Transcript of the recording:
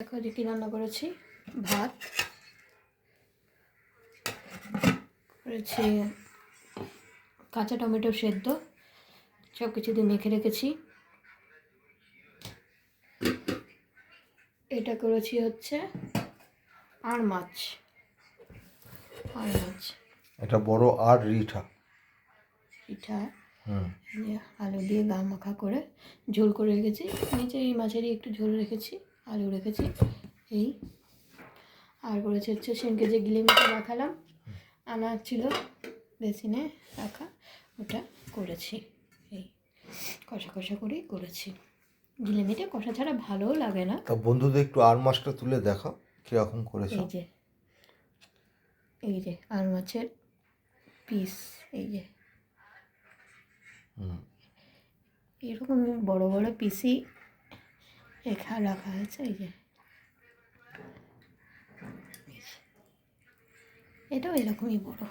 দেখো যে কী রান্না করেছি। ভাত করেছি, কাঁচা টমেটো সেদ্ধ, সব কিছু দিয়ে মেখে রেখেছি। এটা করেছি হচ্ছে আর মাছ। এটা বড় আর রিঠা আলু দিয়ে গা মাখা করে ঝোল করে রেখেছি। নিচে এই মাছেরই একটু ঝোল রেখেছি, আলু রেখেছি এই। আর করেছি হচ্ছে সেনকে যে গিলেমিটা রাখালাম, আনা ছিল বেসিনে রাখা, ওটা করেছি। এই কষা কষা করেই করেছি। গিলেমিটা কষা ছাড়া ভালোও লাগে না। তা বন্ধুদের একটু আর মাছটা তুলে দেখাও কীরকম করেছো। এই যে আর মাছের পিস, এই যে এরকম বড় বড় পিসই রাখা হয়েছে। এই যে এটাও এরকমই বড়।